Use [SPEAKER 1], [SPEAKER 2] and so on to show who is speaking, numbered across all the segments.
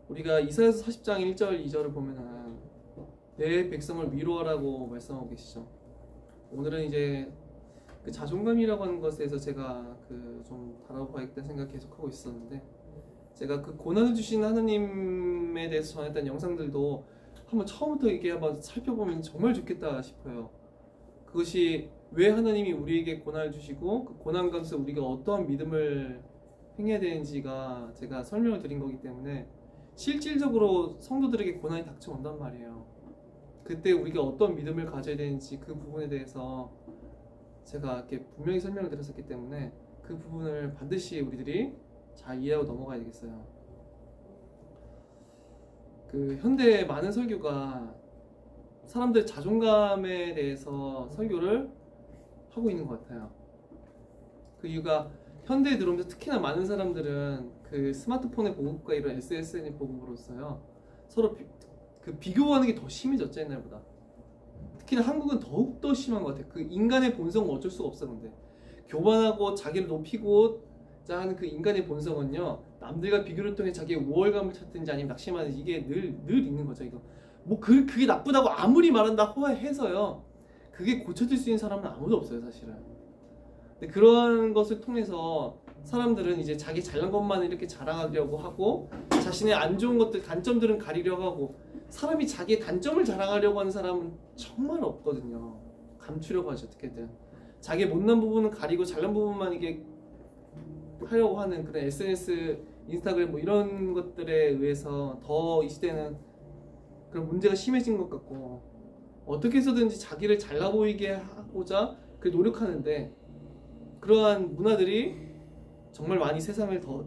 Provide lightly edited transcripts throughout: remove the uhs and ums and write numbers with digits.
[SPEAKER 1] 우리가 이사야서 40장 1절 2절을 보면은 내 백성을 위로하라고 말씀하고 계시죠. 오늘은 이제 그 자존감이라고 하는 것에 대해서 제가 좀 다뤄봐야겠다는 생각 계속 하고 있었는데, 제가 그 고난을 주신 하나님에 대해서 전했던 영상들도 한번 처음부터 이렇게 한번 살펴보면 정말 좋겠다 싶어요. 그것이 왜 하나님이 우리에게 고난을 주시고 그 고난 가운데서 우리가 어떠한 믿음을 행해야 되는지가 제가 설명을 드린 거기 때문에 실질적으로 성도들에게 고난이 닥쳐온단 말이에요. 그때 우리가 어떤 믿음을 가져야 되는지 그 부분에 대해서 제가 이렇게 분명히 설명을 드렸었기 때문에 그 부분을 반드시 우리들이 잘 이해하고 넘어가야 되겠어요. 그 현대의 많은 설교가 사람들 자존감에 대해서 설교를 하고 있는 것 같아요. 그 이유가 현대에 들어오면서 특히나 많은 사람들은 그 스마트폰의 보급과 이런 SNS의 보급으로써요 서로 비교하는 게 더 심해졌죠, 옛날보다. 특히나 한국은 더욱더 심한 것 같아요. 그 인간의 본성은 어쩔 수가 없어. 근데 교만하고 자기를 높이고 하는 그 인간의 본성은요, 남들과 비교를 통해 자기의 우월감을 찾든지 아니면 낙심하든지 이게 늘 있는 거죠. 이거 뭐 그게 나쁘다고 아무리 말한다고 해서요 그게 고쳐질 수 있는 사람은 아무도 없어요, 사실은. 근데 그런 것을 통해서 사람들은 이제 자기 잘난 것만 이렇게 자랑하려고 하고 자신의 안 좋은 것들, 단점들은 가리려고 하고, 사람이 자기의 단점을 자랑하려고 하는 사람은 정말 없거든요. 감추려고 하죠, 어떻게든. 자기의 못난 부분은 가리고 잘난 부분만 이게 하려고 하는 그런 SNS, 인스타그램 뭐 이런 것들에 의해서 더 이 시대는 그런 문제가 심해진 것 같고, 어떻게 해서든지 자기를 잘나 보이게 하고자 노력하는데, 그러한 문화들이 정말 많이 세상을 더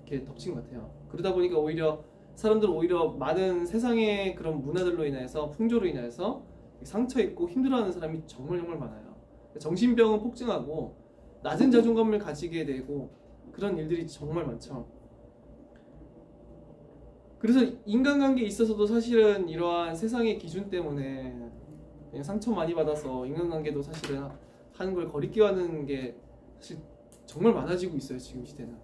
[SPEAKER 1] 이렇게 덮친 것 같아요. 그러다 보니까 오히려 사람들은 오히려 많은 세상의 그런 문화들로 인해서, 풍조로 인해서 상처 입고 힘들어하는 사람이 정말 많아요. 정신병은 폭증하고 낮은 자존감을 가지게 되고 그런 일들이 정말 많죠. 그래서 인간관계에 있어서도 사실은 이러한 세상의 기준 때문에 그냥 상처 많이 받아서 인간관계도 사실은 하는 걸 거리끼워하는 게 사실 정말 많아지고 있어요, 지금 시대는.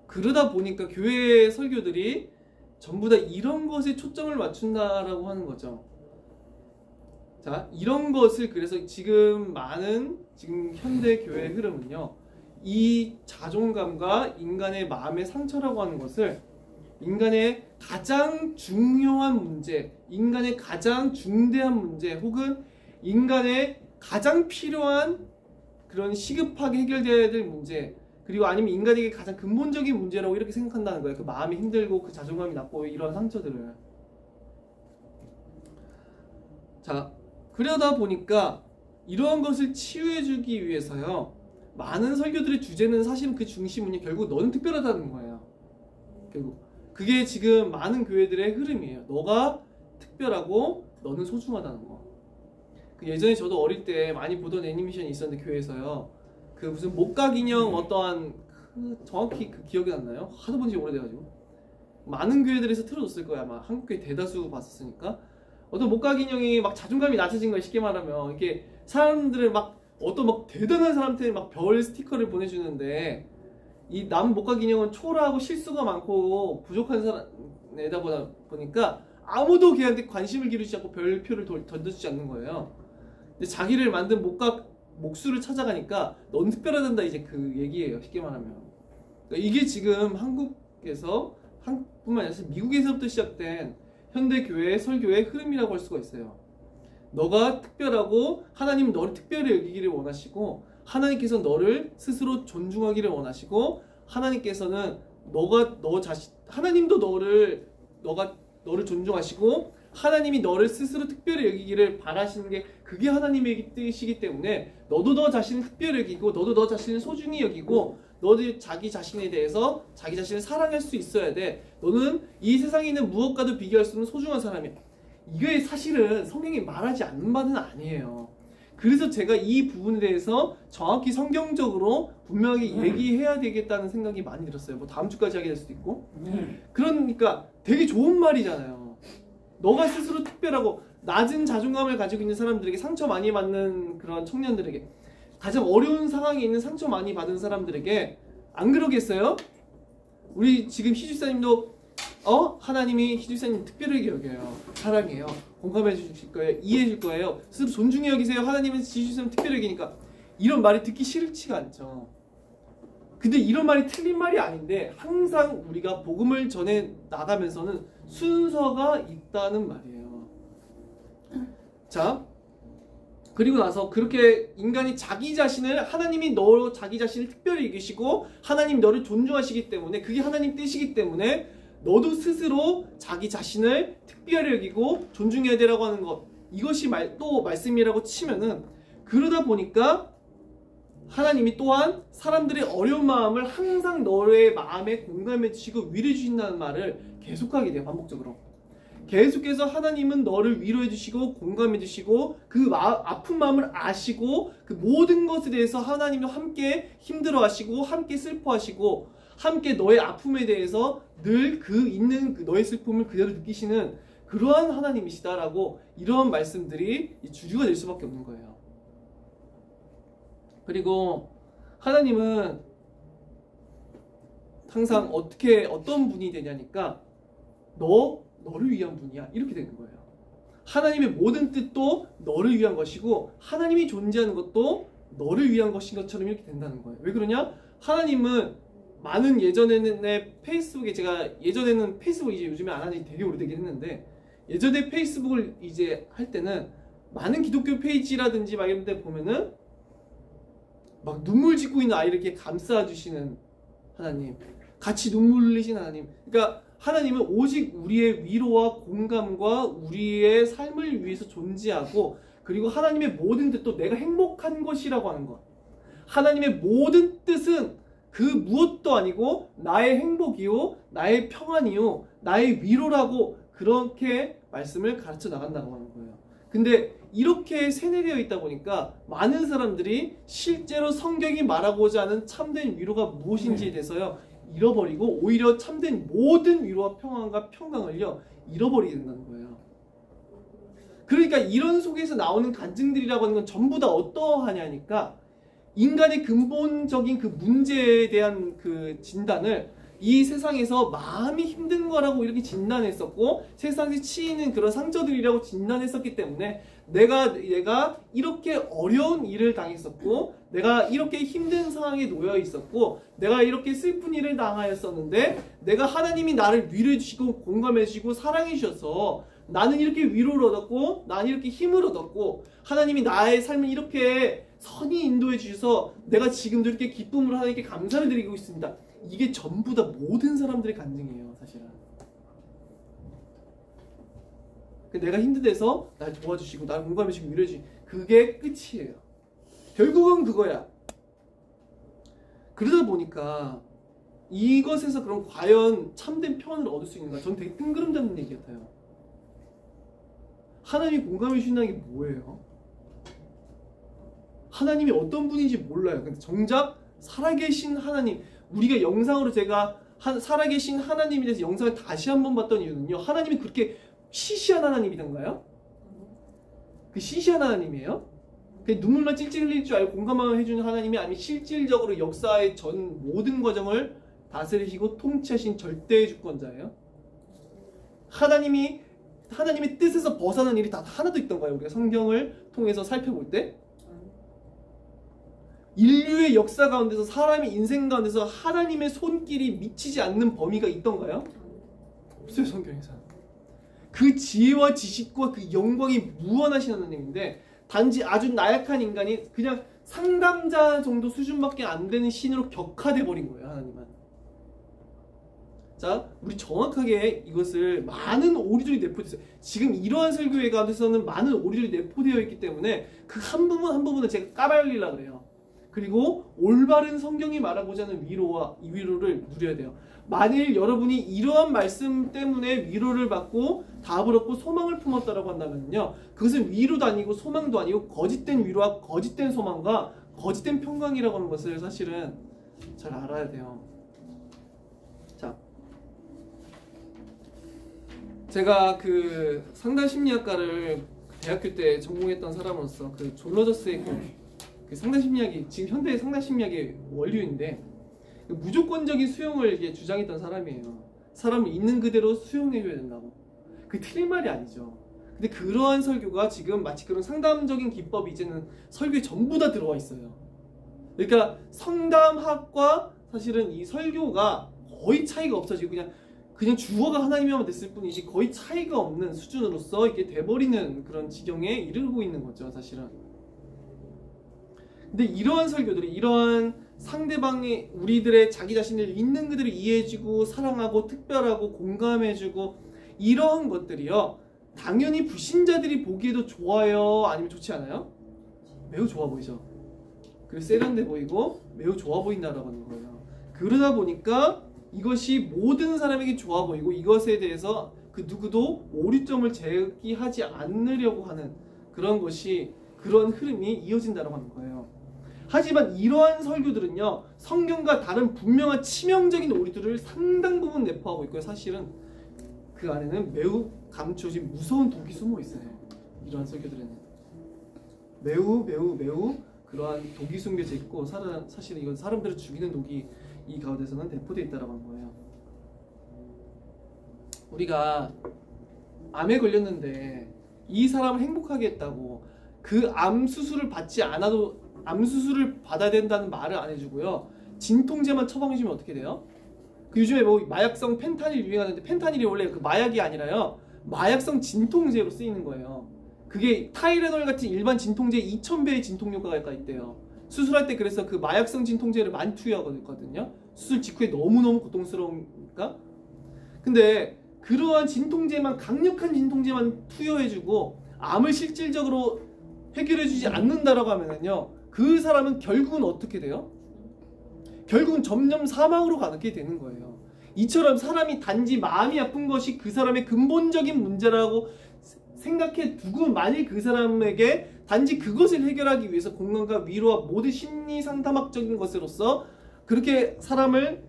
[SPEAKER 1] 그러다 보니까 교회 설교들이 전부 다 이런 것에 초점을 맞춘다라고 하는 거죠. 자, 이런 것을, 그래서 지금 현대 교회의 흐름은요, 이 자존감과 인간의 마음의 상처라고 하는 것을 인간의 가장 중요한 문제, 인간의 가장 중대한 문제, 혹은 인간의 가장 필요한 그런 시급하게 해결돼야 될 문제, 그리고 아니면 인간에게 가장 근본적인 문제라고 이렇게 생각한다는 거예요. 그 마음이 힘들고 그 자존감이 낮고 이런 상처들을. 자, 그러다 보니까 이러한 것을 치유해주기 위해서요, 많은 설교들의 주제는 사실은 그 중심은요, 결국 너는 특별하다는 거예요. 결국 그게 지금 많은 교회들의 흐름이에요. 너가 특별하고 너는 소중하다는 거. 그 예전에 저도 어릴 때 많이 보던 애니메이션이 있었는데, 교회에서요, 그 무슨 목각 인형 어떠한 정확히 그 기억이 안 나요. 하도 본지 오래돼가지고. 많은 교회들에서 틀어줬을 거야. 아마 한국교회 대다수 봤었으니까. 어떤 목각 인형이 막 자존감이 낮아진 거야, 쉽게 말하면. 이게 사람들을 막 어떤 막 대단한 사람한테 막 별 스티커를 보내주는데, 이 남 목각 인형은 초라하고 실수가 많고 부족한 사람에다 보니까 아무도 걔한테 관심을 기울이지 않고 별표를 던져주지 않는 거예요. 근데 자기를 만든 목수를 찾아가니까 넌 특별하단다, 이제 그 얘기예요, 쉽게 말하면. 그러니까 이게 지금 한국에서, 한국뿐만 아니라 미국에서부터 시작된 현대 교회의 설교의 흐름이라고 할 수가 있어요. 너가 특별하고 하나님은 너를 특별히 여기기를 원하시고, 하나님께서 너를 스스로 존중하기를 원하시고, 하나님께서는 하나님도 너를 존중하시고, 하나님이 너를 스스로 특별히 여기기를 바라시는 게 그게 하나님의 뜻이기 때문에 너도 너 자신을 특별히 여기고, 너도 너 자신을 소중히 여기고, 너도 자기 자신에 대해서 자기 자신을 사랑할 수 있어야 돼. 너는 이 세상에 있는 무엇과도 비교할 수 없는 소중한 사람이야. 이게 사실은 성경이 말하지 않는 바는 아니에요. 그래서 제가 이 부분에 대해서 정확히 성경적으로 분명하게 얘기해야 되겠다는 생각이 많이 들었어요. 뭐 다음 주까지 하게 될 수도 있고. 그러니까 되게 좋은 말이잖아요. 너가 스스로 특별하고 낮은 자존감을 가지고 있는 사람들에게, 상처 많이 받는 그런 청년들에게, 가장 어려운 상황에 있는 상처 많이 받은 사람들에게 안 그러겠어요? 우리 지금 희주사님도 하나님이 희주사님 특별하게 여겨요. 사랑해요. 공감해 주실 거예요. 이해해 줄 거예요. 스스로 존중해 여기세요. 하나님은 희주사님 특별하게 여기니까 이런 말이 듣기 싫지가 않죠. 근데 이런 말이 틀린 말이 아닌데 항상 우리가 복음을 전해 나가면서는 순서가 있다는 말이에요. 자, 그리고 나서 그렇게 인간이 자기 자신을 하나님이 너 자기 자신을 특별히 이기시고 하나님 너를 존중하시기 때문에 그게 하나님 뜻이기 때문에 너도 스스로 자기 자신을 특별히 여기고 존중해야 되라고 하는 것, 이것이 또 말씀이라고 치면은 그러다 보니까 하나님이 또한 사람들의 어려운 마음을 항상 너의 마음에 공감해 주시고 위로해 주신다는 말을 계속하게 돼요. 반복적으로 계속해서 하나님은 너를 위로해 주시고 공감해 주시고 그 아픈 마음을 아시고 그 모든 것에 대해서 하나님이 함께 힘들어 하시고 함께 슬퍼하시고 함께 너의 아픔에 대해서 늘 있는 너의 슬픔을 그대로 느끼시는 그러한 하나님이시다라고 이런 말씀들이 주류가 될 수밖에 없는 거예요. 그리고 하나님은 항상 어떤 분이 되냐니까 너를 위한 분이야 이렇게 되는 거예요. 하나님의 모든 뜻도 너를 위한 것이고 하나님이 존재하는 것도 너를 위한 것인 것처럼 이렇게 된다는 거예요. 왜 그러냐? 하나님은 많은 예전에는 페이스북에 제가 예전에는 페이스북 이제 요즘에 안 하는 지 되게 오래되긴 했는데 예전에 페이스북을 이제 할 때는 많은 기독교 페이지라든지 막 이런 데 보면은 막 눈물 짓고 있는 아이를 이렇게 감싸주시는 하나님, 같이 눈물 흘리시는 하나님. 그러니까 하나님은 오직 우리의 위로와 공감과 우리의 삶을 위해서 존재하고 그리고 하나님의 모든 뜻도 내가 행복한 것이라고 하는 것. 하나님의 모든 뜻은 그 무엇도 아니고 나의 행복이요, 나의 평안이요, 나의 위로라고 그렇게 말씀을 가르쳐 나간다고 하는 거예요. 근데 이렇게 세뇌되어 있다 보니까 많은 사람들이 실제로 성경이 말하고자 하는 참된 위로가 무엇인지에 대해서요 잃어버리고 오히려 참된 모든 위로와 평안과 평강을요 잃어버리게 된다는 거예요. 그러니까 이런 속에서 나오는 간증들이라고 하는 건 전부 다 어떠하냐니까 인간의 근본적인 그 문제에 대한 그 진단을 이 세상에서 마음이 힘든 거라고 이렇게 진단했었고 세상에 치이는 그런 상처들이라고 진단했었기 때문에 내가 이렇게 어려운 일을 당했었고 내가 이렇게 힘든 상황에 놓여 있었고 내가 이렇게 슬픈 일을 당하였었는데 내가 하나님이 나를 위로해 주시고 공감해 주시고 사랑해 주셔서 나는 이렇게 위로를 얻었고 나는 이렇게 힘을 얻었고 하나님이 나의 삶을 이렇게 선히 인도해 주셔서 내가 지금도 이렇게 기쁨으로 하나님께 감사를 드리고 있습니다. 이게 전부 다 모든 사람들의 간증이에요, 사실은. 내가 힘든 데서 날 도와주시고 나를 공감해 주시고 위로해 주시고 그게 끝이에요. 결국은 그거야. 그러다 보니까 이것에서 그럼 과연 참된 평안을 얻을 수 있는가? 저는 되게 뜬구름 잡는 얘기 같아요. 하나님이 공감해 주신다는 게 뭐예요? 하나님이 어떤 분인지 몰라요. 근데 정작 살아계신 하나님, 우리가 영상으로 제가 살아계신 하나님에 대해서 영상을 다시 한번 봤던 이유는요. 하나님이 그렇게 시시한 하나님이던가요? 그 시시한 하나님이에요? 눈물만 찔찔 흘릴 줄 알고 공감만 해주는 하나님이 아니면 실질적으로 역사의 전 모든 과정을 다스리시고 통치하신 절대의 주권자예요? 하나님의 뜻에서 벗어난 일이 다 하나도 있던가요? 우리가 성경을 통해서 살펴볼 때? 인류의 역사 가운데서 사람의 인생 가운데서 하나님의 손길이 미치지 않는 범위가 있던가요? 없어요, 성경에서. 그 지혜와 지식과 그 영광이 무한하신 하나님인데 단지 아주 나약한 인간이 그냥 상담자 정도 수준밖에 안 되는 신으로 격화돼 버린 거예요, 하나님은. 자, 우리 정확하게 이것을 많은 오류들이 내포되어 있어요. 지금 이러한 설교회 가운데서는 많은 오류들이 내포되어 있기 때문에 그 한 부분 한 부분을 제가 까발리려고 그래요. 그리고 올바른 성경이 말하고자 하는 위로와 이 위로를 누려야 돼요. 만일 여러분이 이러한 말씀 때문에 위로를 받고 답을 얻고 소망을 품었다라고 한다면요, 그것은 위로도 아니고 소망도 아니고 거짓된 위로와 거짓된 소망과 거짓된 평강이라고 하는 것을 사실은 잘 알아야 돼요. 자, 제가 그 상담심리학과를 대학교 때 전공했던 사람으로서 존 로저스의 그 상담심리학이 지금 현대의 상담심리학의 원류인데 무조건적인 수용을 이게 주장했던 사람이에요. 사람을 있는 그대로 수용해줘야 된다고. 그게 틀린 말이 아니죠. 근데 그러한 설교가 지금 마치 그런 상담적인 기법이 이제는 설교에 전부 다 들어와 있어요. 그러니까 성담학과 사실은 이 설교가 거의 차이가 없어지고 그냥 주어가 하나님이면 됐을 뿐이지 거의 차이가 없는 수준으로서 이게 돼버리는 그런 지경에 이르고 있는 거죠, 사실은. 근데 이러한 설교들이 이러한 상대방이 우리들의 자기 자신을 있는 그대로 이해해주고 사랑하고 특별하고 공감해주고 이러한 것들이요, 당연히 불신자들이 보기에도 좋아요, 아니면 좋지 않아요? 매우 좋아 보이죠. 그리고 세련돼 보이고 매우 좋아 보인다라고 하는 거예요. 그러다 보니까 이것이 모든 사람에게 좋아 보이고 이것에 대해서 그 누구도 오류점을 제기하지 않으려고 하는 그런 흐름이 이어진다고 하는 거예요. 하지만 이러한 설교들은요, 성경과 다른 분명한 치명적인 오류들을 상당 부분 내포하고 있고요. 사실은 그 안에는 매우 감춰진 무서운 독이 숨어 있어요. 이러한 설교들에는 매우 그러한 독이 숨겨져 있고 사실은 이건 사람들을 죽이는 독이 이 가운데서는 내포되어 있다고 하는 거예요. 우리가 암에 걸렸는데 이 사람을 행복하게 했다고 그 암 수술을 받지 않아도 암 수술을 받아야 된다는 말을 안 해주고요, 진통제만 처방해주면 어떻게 돼요? 그 요즘에 뭐 마약성 펜타닐 유행하는데 펜타닐이 원래 그 마약이 아니라요, 마약성 진통제로 쓰이는 거예요. 그게 타이레놀 같은 일반 진통제 2000배의 진통 효과가 있대요. 수술할 때 그래서 그 마약성 진통제를 많이 투여하거든요. 수술 직후에 너무너무 고통스러우니까. 근데 그러한 강력한 진통제만 투여해주고 암을 실질적으로 해결해주지 않는다라고 하면은요, 그 사람은 결국은 어떻게 돼요? 결국은 점점 사망으로 가게 되는 거예요. 이처럼 사람이 단지 마음이 아픈 것이 그 사람의 근본적인 문제라고 생각해 두고 만일 그 사람에게 단지 그것을 해결하기 위해서 공감과 위로와 모든 심리 상담학적인 것으로서 그렇게 사람을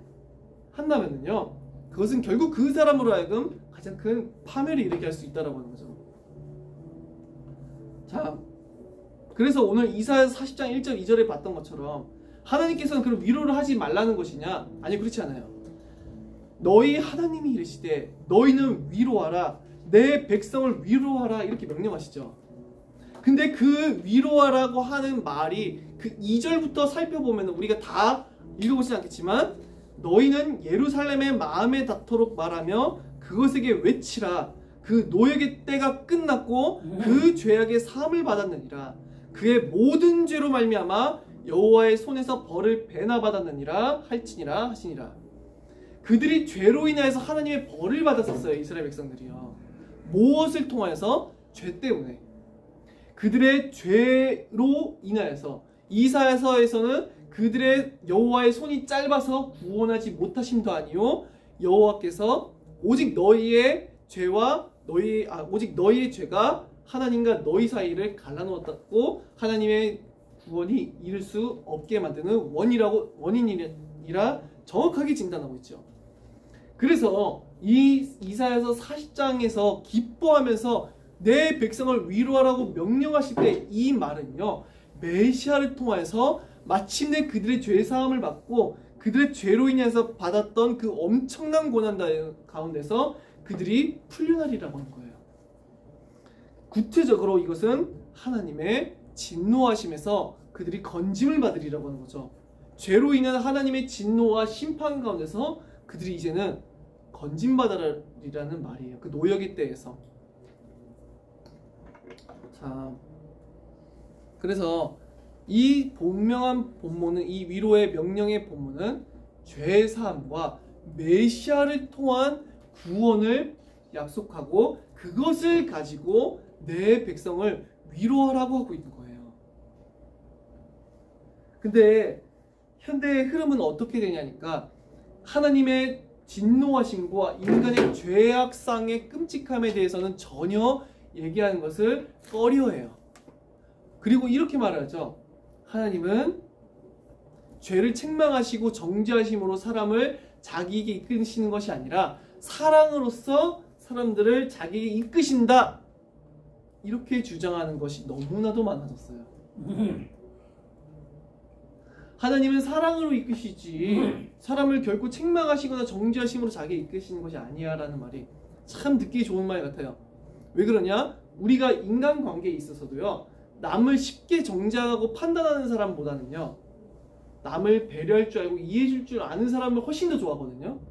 [SPEAKER 1] 한다면요, 그것은 결국 그 사람으로 하여금 가장 큰 파멸을 일으키게 할 수 있다라고 하는 거죠. 자, 그래서 오늘 이사야서 40장 1절 2절에 봤던 것처럼 하나님께서는 그런 위로를 하지 말라는 것이냐? 아니, 그렇지 않아요. 너희 하나님이 이르시되 너희는 위로하라, 내 백성을 위로하라, 이렇게 명령하시죠. 근데 그 위로하라고 하는 말이 그 2절부터 살펴보면 우리가 다 읽어보진 않겠지만, 너희는 예루살렘의 마음에 닿도록 말하며 그것에게 외치라. 그 노역의 때가 끝났고 그 죄악의 사함을 받았느니라. 그의 모든 죄로 말미암아 여호와의 손에서 벌을 배나 받았느니라 할지니라 하시니라. 그들이 죄로 인하여서 하나님의 벌을 받았었어요. 이스라엘 백성들이요. 무엇을 통하여서? 죄 때문에. 그들의 죄로 인하여서 이사야서에서는 그들의 여호와의 손이 짧아서 구원하지 못하심도 아니요, 여호와께서 오직 너희의 죄가 하나님과 너희 사이를 갈라놓았고 하나님의 구원이 이룰 수 없게 만드는 원인이라 정확하게 진단하고 있죠. 그래서 이 이사야서 40장에서 기뻐하면서 내 백성을 위로하라고 명령하실 때 이 말은요, 메시아를 통해서 마침내 그들의 죄사함을 받고 그들의 죄로 인해서 받았던 그 엄청난 고난 가운데서 그들이 풀려나리라고 하는 거예요. 구체적으로 이것은 하나님의 진노하심에서 그들이 건짐을 받으리라고 하는 거죠. 죄로 인한 하나님의 진노와 심판 가운데서 그들이 이제는 건짐받으리라는 말이에요. 그 노역의 때에서. 자, 그래서 이 분명한 본문은, 이 위로의 명령의 본문은 죄사함과 메시아를 통한 구원을 약속하고 그것을 가지고 내 백성을 위로하라고 하고 있는 거예요. 근데 현대의 흐름은 어떻게 되냐니까, 하나님의 진노하심과 인간의 죄악상의 끔찍함에 대해서는 전혀 얘기하는 것을 꺼려해요. 그리고 이렇게 말하죠. 하나님은 죄를 책망하시고 정죄하심으로 사람을 자기에게 이끄시는 것이 아니라 사랑으로서 사람들을 자기에게 이끄신다, 이렇게 주장하는 것이 너무나도 많아졌어요. 하나님은 사랑으로 이끄시지 사람을 결코 책망하시거나 정죄하심으로 자기 이끄시는 것이 아니야 라는 말이 참 듣기 좋은 말 같아요. 왜 그러냐? 우리가 인간관계에 있어서도요, 남을 쉽게 정죄하고 판단하는 사람보다는요, 남을 배려할 줄 알고 이해해 줄 줄 아는 사람을 훨씬 더 좋아하거든요.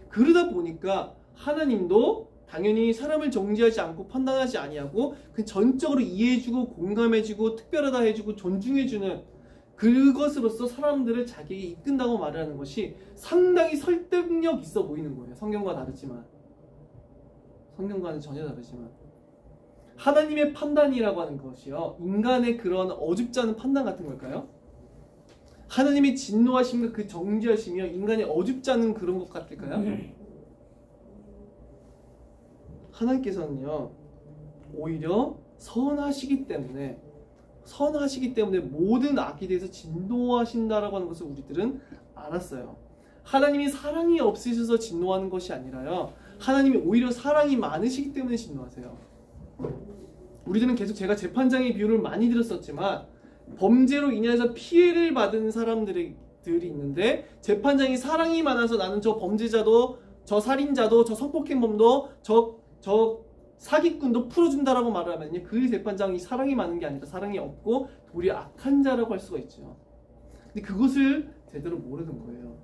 [SPEAKER 1] 그러다 보니까 하나님도 당연히 사람을 정죄하지 않고 판단하지 아니하고 그 전적으로 이해해주고 공감해주고 특별하다 해주고 존중해주는 그것으로서 사람들을 자기에게 이끈다고 말하는 것이 상당히 설득력 있어 보이는 거예요. 성경과 다르지만, 성경과는 전혀 다르지만, 하나님의 판단이라고 하는 것이요, 인간의 그런 어줍지 않은 판단 같은 걸까요? 하나님의 진노하심과 그 정죄하심이요, 인간의 어줍지 않은 그런 것 같을까요? 하나님께서는요, 오히려 선하시기 때문에 모든 악에 대해서 진노하신다라고 하는 것을 우리들은 알았어요. 하나님이 사랑이 없으셔서 진노하는 것이 아니라요, 하나님이 오히려 사랑이 많으시기 때문에 진노하세요. 우리들은 계속 제가 재판장의 비유를 많이 들었었지만, 범죄로 인해서 피해를 받은 사람들이 있는데, 재판장이 사랑이 많아서 나는 저 범죄자도, 저 살인자도, 저 성폭행범도, 저 사기꾼도 풀어준다라고 말을 하면요, 그 재판장이 사랑이 많은 게 아니라 사랑이 없고 도리어 악한 자라고 할 수가 있죠. 근데 그것을 제대로 모르는 거예요.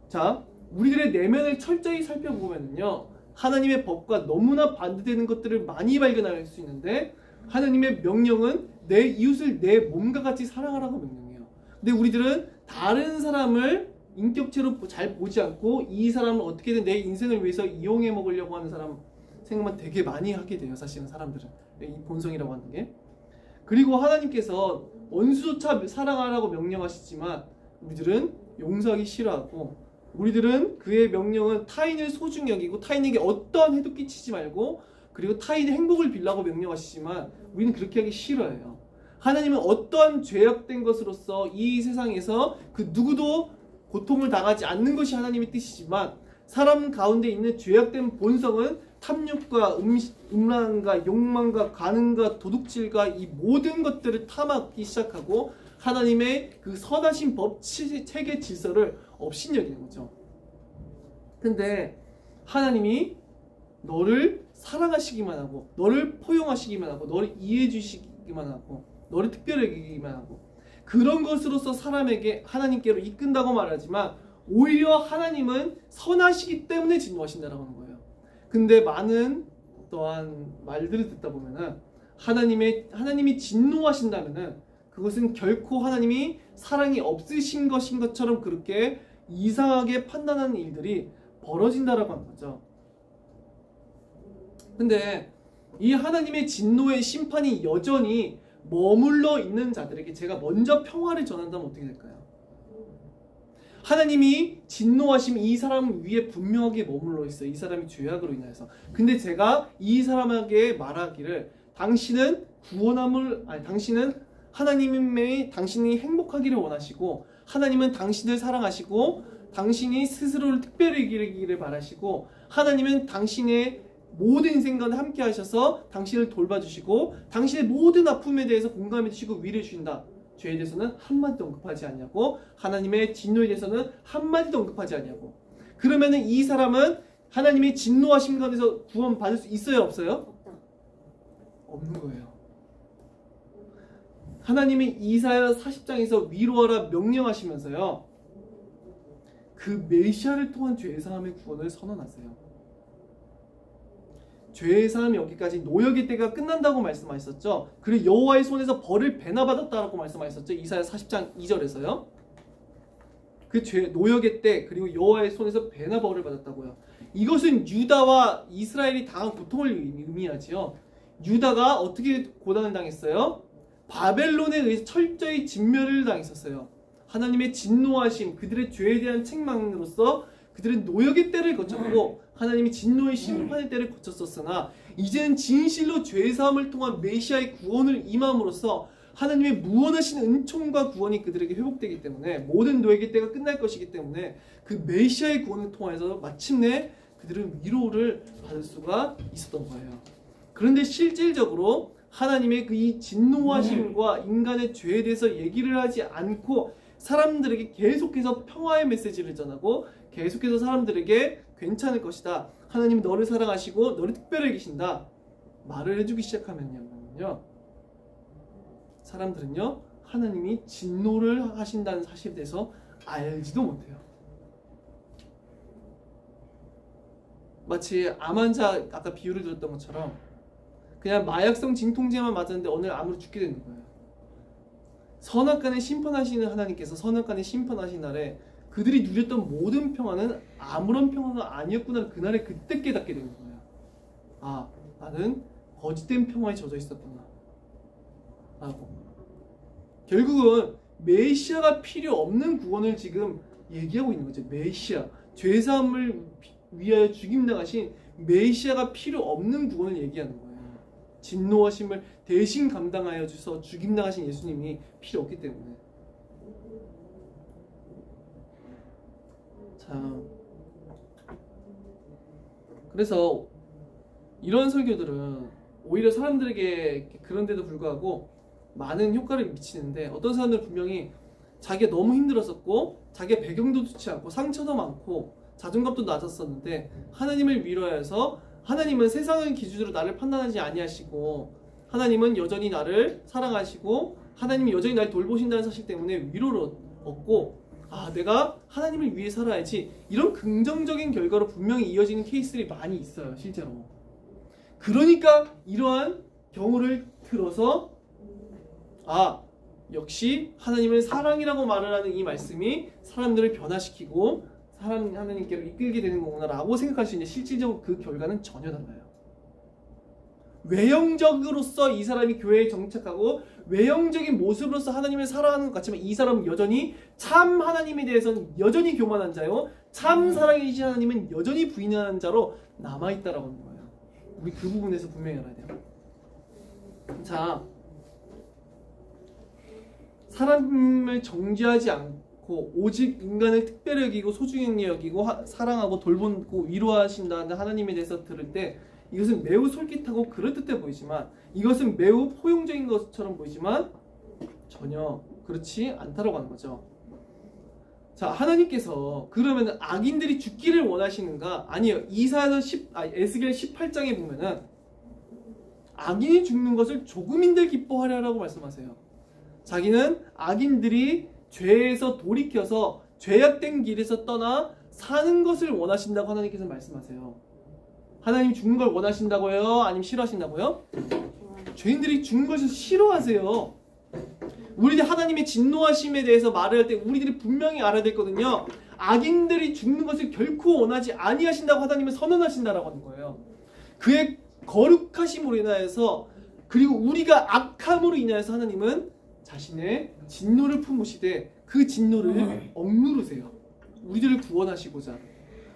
[SPEAKER 1] 자, 우리들의 내면을 철저히 살펴보면요, 하나님의 법과 너무나 반대되는 것들을 많이 발견할 수 있는데, 하나님의 명령은 내 이웃을 내 몸과 같이 사랑하라고 명령해요. 근데 우리들은 다른 사람을 인격체로 잘 보지 않고 이 사람을 어떻게든 내 인생을 위해서 이용해 먹으려고 하는 사람 생각만 되게 많이 하게 돼요. 사실은 사람들은, 이 본성이라고 하는 게. 그리고 하나님께서 원수조차 사랑하라고 명령하시지만 우리들은 용서하기 싫어하고, 우리들은 그의 명령은 타인을 소중히 여기고 타인에게 어떠한 해도 끼치지 말고, 그리고 타인의 행복을 빌라고 명령하시지만 우리는 그렇게 하기 싫어해요. 하나님은 어떠한 죄악된 것으로서 이 세상에서 그 누구도 고통을 당하지 않는 것이 하나님의 뜻이지만, 사람 가운데 있는 죄악된 본성은 탐욕과 음란과 욕망과 간음과 도둑질과 이 모든 것들을 탐하기 시작하고 하나님의 그 선하신 법 체계 질서를 업신여기는 거죠. 근데 하나님이 너를 사랑하시기만 하고, 너를 포용하시기만 하고, 너를 이해해 주시기만 하고, 너를 특별히 여기기만 하고, 그런 것으로서 사람에게 하나님께로 이끈다고 말하지만 오히려 하나님은 선하시기 때문에 진노하신다라고 하는 거예요. 근데 많은 또한 말들을 듣다 보면은 하나님이 진노하신다면은 그것은 결코 하나님이 사랑이 없으신 것인 것처럼 그렇게 이상하게 판단하는 일들이 벌어진다라고 하는 거죠. 근데 이 하나님의 진노의 심판이 여전히 머물러 있는 자들에게 제가 먼저 평화를 전한다면 어떻게 될까요? 하나님이 진노하심 이 사람 위에 분명하게 머물러 있어요. 이 사람이 죄악으로 인하여서. 근데 제가 이 사람에게 말하기를, 당신은 당신이 행복하기를 원하시고, 하나님은 당신을 사랑하시고, 당신이 스스로를 특별히 여기기를 바라시고, 하나님은 당신의 모든 인생과 함께 하셔서 당신을 돌봐주시고, 당신의 모든 아픔에 대해서 공감해 주시고 위로해 주신다. 죄에 대해서는 한마디도 언급하지 않냐고, 하나님의 진노에 대해서는 한마디도 언급하지 않냐고. 그러면은 이 사람은 하나님의 진노하심 가운데서 구원 받을 수 있어요, 없어요? 없는 거예요. 하나님이 이사야 40장에서 위로하라 명령하시면서요, 그 메시아를 통한 죄사함의 구원을 선언하세요. 죄의 사함이 여기까지 노역의 때가 끝난다고 말씀하셨죠. 그리고 여호와의 손에서 벌을 배나 받았다라고 말씀하셨죠. 이사야 40장 2절에서요. 그 노역의 때, 그리고 여호와의 손에서 배나 벌을 받았다고요. 이것은 유다와 이스라엘이 당한 고통을 의미하지요. 유다가 어떻게 고난을 당했어요? 바벨론에 의해서 철저히 진멸을 당했었어요. 하나님의 진노하심, 그들의 죄에 대한 책망으로서 그들은 노역의 때를 거쳤고 하나님이 진노의 심판의 때를 거쳤었으나, 이제는 진실로 죄사함을 통한 메시아의 구원을 임함으로써 하나님의 무한하신 은총과 구원이 그들에게 회복되기 때문에, 모든 노역의 때가 끝날 것이기 때문에 그 메시아의 구원을 통해서 마침내 그들은 위로를 받을 수가 있었던 거예요. 그런데 실질적으로 하나님의 그 이 진노하심과 인간의 죄에 대해서 얘기를 하지 않고 사람들에게 계속해서 평화의 메시지를 전하고 계속해서 사람들에게 괜찮을 것이다. 하나님이 너를 사랑하시고 너를 특별히 계신다. 말을 해주기 시작하면요. 사람들은요. 하나님이 진노를 하신다는 사실에 대해서 알지도 못해요. 마치 암 환자 아까 비유를 들었던 것처럼 그냥 마약성 진통제만 맞았는데 오늘 암으로 죽게 되는 거예요. 선악간에 심판하시는 하나님께서 선악간에 심판하신 날에 그들이 누렸던 모든 평화는 아무런 평화가 아니었구나. 그날에 그때 깨닫게 되는 거예요. 아, 나는 거짓된 평화에 젖어 있었구나 라고. 결국은 메시아가 필요 없는 구원을 지금 얘기하고 있는 거죠. 메시아, 죄사함을 위하여 죽임당하신 메시아가 필요 없는 구원을 얘기하는 거예요. 진노하심을 대신 감당하여 주셔서 죽임당하신 예수님이 필요 없기 때문에. 자, 그래서 이런 설교들은 오히려 사람들에게 그런데도 불구하고 많은 효과를 미치는데, 어떤 사람들은 분명히 자기가 너무 힘들었었고 자기의 배경도 좋지 않고 상처도 많고 자존감도 낮았었는데 하나님을 위로해서 하나님은 세상의 기준으로 나를 판단하지 아니하시고 하나님은 여전히 나를 사랑하시고 하나님이 여전히 나를 돌보신다는 사실 때문에 위로를 얻고, 아, 내가 하나님을 위해 살아야지, 이런 긍정적인 결과로 분명히 이어지는 케이스들이 많이 있어요. 실제로. 그러니까 이러한 경우를 들어서 아, 역시 하나님은 사랑이라고 말을 하는 이 말씀이 사람들을 변화시키고 하나님께로 이끌게 되는 거구나 라고 생각할 수 있는데, 실질적으로 그 결과는 전혀 달라요. 외형적으로서 이 사람이 교회에 정착하고 외형적인 모습으로서 하나님을 사랑하는 것 같지만 이 사람은 여전히 참 하나님에 대해서는 여전히 교만한 자요, 참 사랑이신 하나님은 여전히 부인하는 자로 남아있다라고 하는 거예요. 우리 그 부분에서 분명히 알아야 돼요. 자, 사람을 정죄하지 않고 오직 인간을 특별히 여기고 소중히 여기고 사랑하고 돌보고 위로하신다는 하나님에 대해서 들을 때 이것은 매우 솔깃하고 그럴듯해 보이지만, 이것은 매우 포용적인 것처럼 보이지만 전혀 그렇지 않다라고 하는 거죠. 자, 하나님께서 그러면 악인들이 죽기를 원하시는가? 아니요. 에스겔 18장에 보면은 악인이 죽는 것을 조금인들 기뻐하려라고 말씀하세요. 자기는 악인들이 죄에서 돌이켜서 죄악된 길에서 떠나 사는 것을 원하신다고 하나님께서 말씀하세요. 하나님이 죽는 걸 원하신다고요? 아니면 싫어하신다고요? 죄인들이 죽는 것을 싫어하세요. 우리들이 하나님의 진노하심에 대해서 말을 할 때 우리들이 분명히 알아야 되거든요. 악인들이 죽는 것을 결코 원하지 아니하신다고 하나님은 선언하신다라고 하는 거예요. 그의 거룩하심으로 인하여서, 그리고 우리가 악함으로 인하여서 하나님은 자신의 진노를 품으시되 그 진노를 억누르세요. 우리들을 구원하시고자,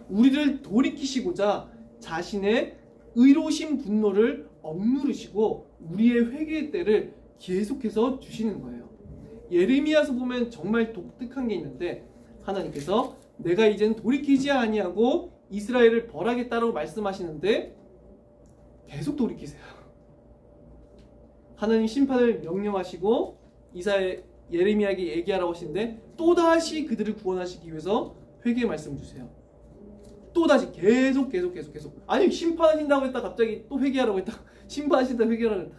[SPEAKER 1] 우리를 돌이키시고자 자신의 의로우신 분노를 억누르시고 우리의 회개의 때를 계속해서 주시는 거예요. 예레미야서 보면 정말 독특한 게 있는데, 하나님께서 내가 이제는 돌이키지 아니하고 이스라엘을 벌하겠다라고 말씀하시는데 계속 돌이키세요. 하나님 심판을 명령하시고 예레미야에게 얘기하라고 하시는데 또다시 그들을 구원하시기 위해서 회개의 말씀을 주세요. 또다시 계속. 아니, 심판하신다고 했다 갑자기 또 회개하라고 했다. 심판하신다 회개하라고 했다.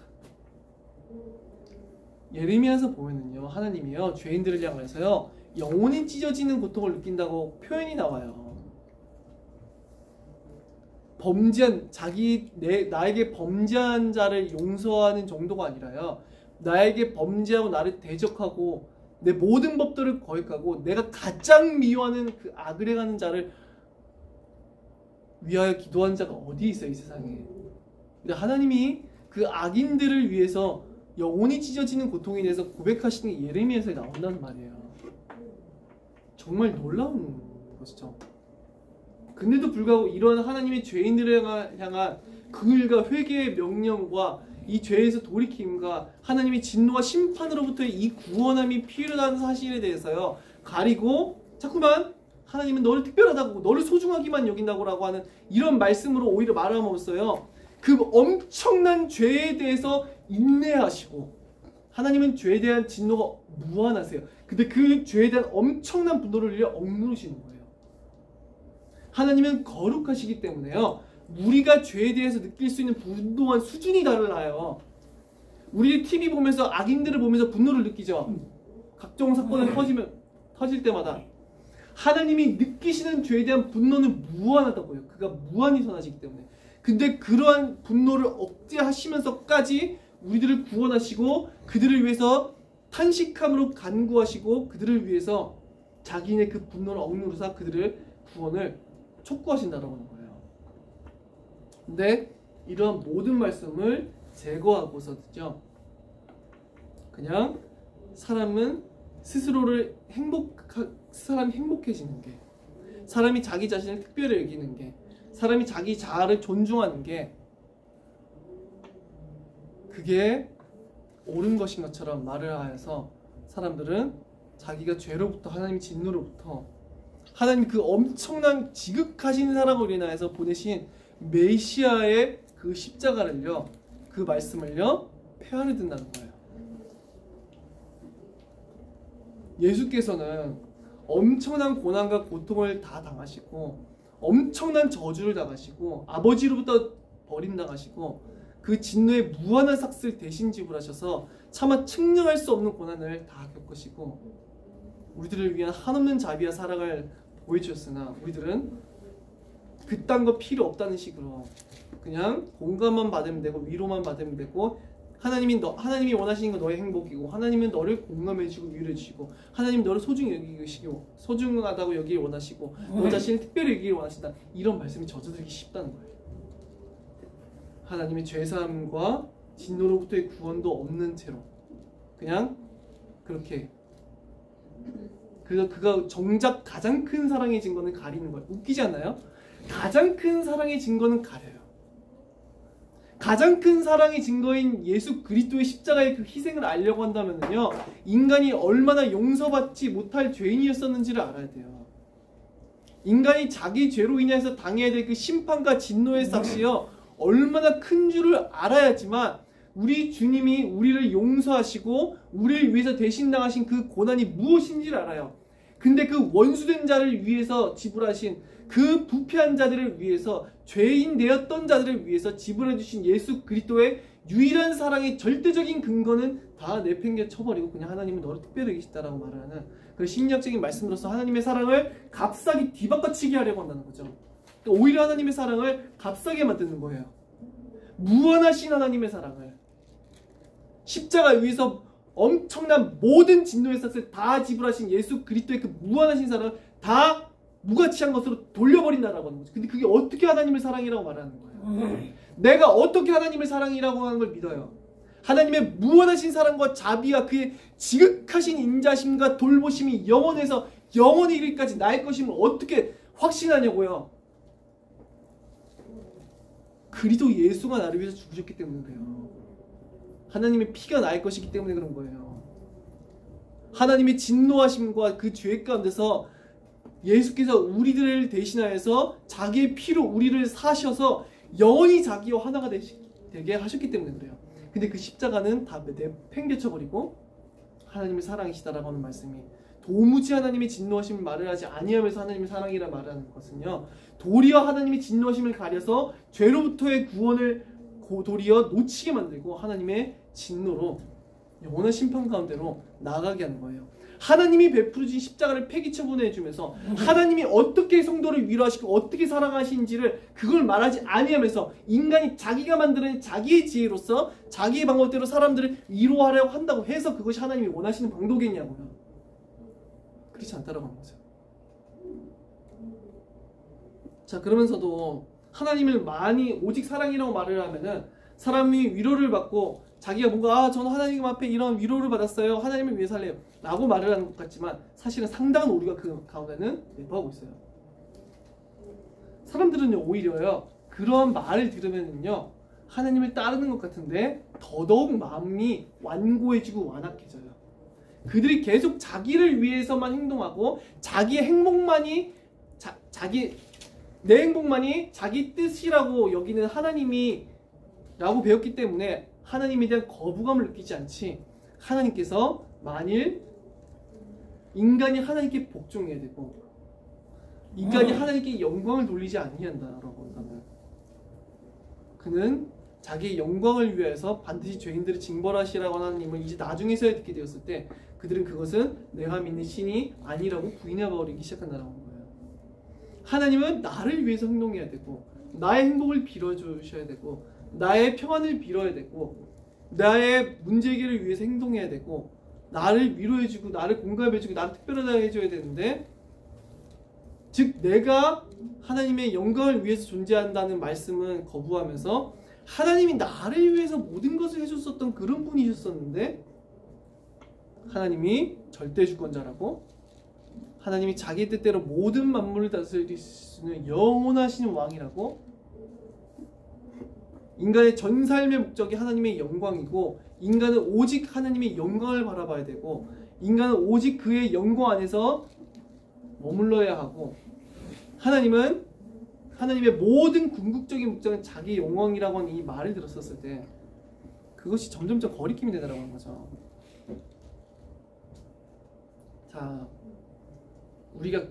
[SPEAKER 1] 예레미야서 보면은요, 하나님이요 죄인들을 향해서요 영혼이 찢어지는 고통을 느낀다고 표현이 나와요. 나에게 범죄한 자를 용서하는 정도가 아니라요, 나에게 범죄하고 나를 대적하고 내 모든 법들을 거역하고 내가 가장 미워하는 그 악을 행하는 자를 위하여 기도한 자가 어디 있어요, 이 세상에. 근데 하나님이 그 악인들을 위해서 영혼이 찢어지는 고통에 대해서 고백하시는 게 예레미야에서 나온다는 말이에요. 정말 놀라운 것이죠. 근데도 불구하고 이런 하나님의 죄인들을 향한 긍휼과 회개의 명령과 이 죄에서 돌이킴과 하나님의 진노와 심판으로부터의 이 구원함이 필요한 사실에 대해서요 가리고 자꾸만 하나님은 너를 특별하다고, 너를 소중하기만 여긴다고 하는 이런 말씀으로 오히려 말함으로써요 그 엄청난 죄에 대해서 인내하시고, 하나님은 죄에 대한 진노가 무한하세요. 근데 그 죄에 대한 엄청난 분노를 일려 억누르시는 거예요. 하나님은 거룩하시기 때문에요. 우리가 죄에 대해서 느낄 수 있는 분노한 수준이 달라요. 우리 TV 보면서 악인들을 보면서 분노를 느끼죠. 각종 사건을 터질 때마다 하나님이 느끼시는 죄에 대한 분노는 무한하다고요. 그가 무한히 선하시기 때문에. 근데 그러한 분노를 억제하시면서까지 우리들을 구원하시고 그들을 위해서 탄식함으로 간구하시고 그들을 위해서 자기네 그 분노를 억누르사 그들을 구원을 촉구하신다라고 하는 거예요. 근데 이러한 모든 말씀을 제거하고서죠, 그냥 사람은 스스로를 사람이 행복해지는 게, 사람이 자기 자신을 특별히 여기는 게, 사람이 자기 자아를 존중하는 게 그게 옳은 것인 것처럼 말을 하여서 사람들은 자기가 죄로부터, 하나님의 진노로부터, 하나님 그 엄청난 지극하신 사랑으로 인하여서 보내신 메시아의 그 십자가를요, 그 말씀을요 폐하려 든다는 거예요. 예수께서는 엄청난 고난과 고통을 다 당하시고 엄청난 저주를 당하시고 아버지로부터 버림당하시고 그 진노의 무한한 삭슬 대신 지불하셔서 차마 측량할 수 없는 고난을 다 겪으시고 우리들을 위한 한없는 자비와 사랑을 보여주셨으나 우리들은 그딴 거 필요 없다는 식으로 그냥 공감만 받으면 되고 위로만 받으면 되고, 하나님이 원하시는 건 너의 행복이고, 하나님은 너를 공감해주고 위로해 주시고, 하나님 너를 소중히 여기시고 소중하다고 여기길 원하시고 너 자신을 특별히 여기길 원하신다, 이런 말씀이 젖어들기 쉽다는 거예요. 하나님의 죄사함과 진노로부터의 구원도 없는 채로 그냥 그렇게, 그래서 그가 정작 가장 큰 사랑의 증거는 가리는 거예요. 웃기지 않나요? 가장 큰 사랑의 증거는 가려요. 가장 큰 사랑의 증거인 예수 그리스도의 십자가의 그 희생을 알려고 한다면요, 인간이 얼마나 용서받지 못할 죄인이었었는지를 알아야 돼요. 인간이 자기 죄로 인해서 당해야 될 그 심판과 진노의 삭시요 얼마나 큰 줄을 알아야지만 우리 주님이 우리를 용서하시고 우리를 위해서 대신 당하신 그 고난이 무엇인지를 알아요. 근데 그 원수된 자를 위해서 지불하신, 그 부패한 자들을 위해서, 죄인 되었던 자들을 위해서 지불해 주신 예수 그리스도의 유일한 사랑의 절대적인 근거는 다 내팽개쳐버리고 그냥 하나님은 너를 특별히 여기시다라고 말하는 그 신약적인 말씀으로서 하나님의 사랑을 값싸게 뒤바꿔치게 하려고 한다는 거죠. 그러니까 오히려 하나님의 사랑을 값싸게 만드는 거예요. 무한하신 하나님의 사랑을 십자가 위에서 엄청난 모든 진노의 삭을 다 지불하신 예수 그리스도의 그 무한하신 사랑을 다 무가치한 것으로 돌려버린다라고 하는 거죠. 근데 그게 어떻게 하나님의 사랑이라고 말하는 거예요? 내가 어떻게 하나님의 사랑이라고 하는 걸 믿어요? 하나님의 무한하신 사랑과 자비와 그의 지극하신 인자심과 돌보심이 영원에서 영원히 이르기까지 나의 것임을 어떻게 확신하냐고요? 그리스도 예수가 나를 위해서 죽으셨기 때문에 그래요. 하나님의 피가 나의 것이기 때문에 그런 거예요. 하나님의 진노하심과 그 죄 가운데서 예수께서 우리들을 대신하여서 자기의 피로 우리를 사셔서 영원히 자기와 하나가 되게 하셨기 때문에 그래요. 근데 그 십자가는 다 내팽개쳐버리고 하나님의 사랑이시다라고 하는 말씀이, 도무지 하나님의 진노하심을 말을 하지 아니하면서 하나님의 사랑이라 말하는 것은요, 도리어 하나님의 진노하심을 가려서 죄로부터의 구원을 도리어 놓치게 만들고 하나님의 진노로 영원한 심판 가운데로 나가게 하는 거예요. 하나님이 베풀어진 십자가를 폐기 처분해주면서 하나님이 어떻게 성도를 위로하시고 어떻게 사랑하시는지를 그걸 말하지 아니하면서 인간이 자기가 만드는 자기의 지혜로서 자기의 방법대로 사람들을 위로하려고 한다고 해서 그것이 하나님이 원하시는 방도겠냐고요. 그렇지 않다라고 하는 거죠. 자, 그러면서도 하나님을 많이 오직 사랑이라고 말을 하면은 사람이 위로를 받고 자기가 뭔가 저는 하나님 앞에 이런 위로를 받았어요, 하나님을 위해 살래요 라고 말을 하는 것 같지만 사실은 상당한 오류가 그 가운데는 내포하고 있어요. 사람들은요 오히려요 그런 말을 들으면은요 하나님을 따르는 것 같은데 더더욱 마음이 완고해지고 완악해져요. 그들이 계속 자기를 위해서만 행동하고 자기의 행복만이 내 행복만이 자기 뜻이라고 여기는 하나님이 라고 배웠기 때문에 하나님에 대한 거부감을 느끼지 않지, 하나님께서 만일 인간이 하나님께 복종해야 되고 인간이 하나님께 영광을 돌리지 아니한다라고 한다면 그는 자기의 영광을 위해서 반드시 죄인들을 징벌하시라고 하나님을 이제 나중에서야 듣게 되었을 때 그들은 그것은 내가 믿는 신이 아니라고 부인해버리기 시작한다는 거예요. 하나님은 나를 위해서 행동해야 되고 나의 행복을 빌어주셔야 되고 나의 평안을 빌어야 되고 나의 문제 해결을 위해서 행동해야 되고 나를 위로해주고 나를 공감해주고 나를 특별하다 해줘야 되는데 즉 내가 하나님의 영광을 위해서 존재한다는 말씀은 거부하면서 하나님이 나를 위해서 모든 것을 해줬었던 그런 분이셨었는데 하나님이 절대주권자라고 하나님이 자기 뜻대로 모든 만물을 다스릴 수 있는 영원하신 왕이라고 인간의 전 삶의 목적이 하나님의 영광이고 인간은 오직 하나님의 영광을 바라봐야 되고 인간은 오직 그의 영광 안에서 머물러야 하고 하나님은 하나님의 모든 궁극적인 목적은 자기 영광이라고 하는 이 말을 들었었을 때 그것이 점점점 거리낌이 되더라고 하는 거죠. 자, 우리가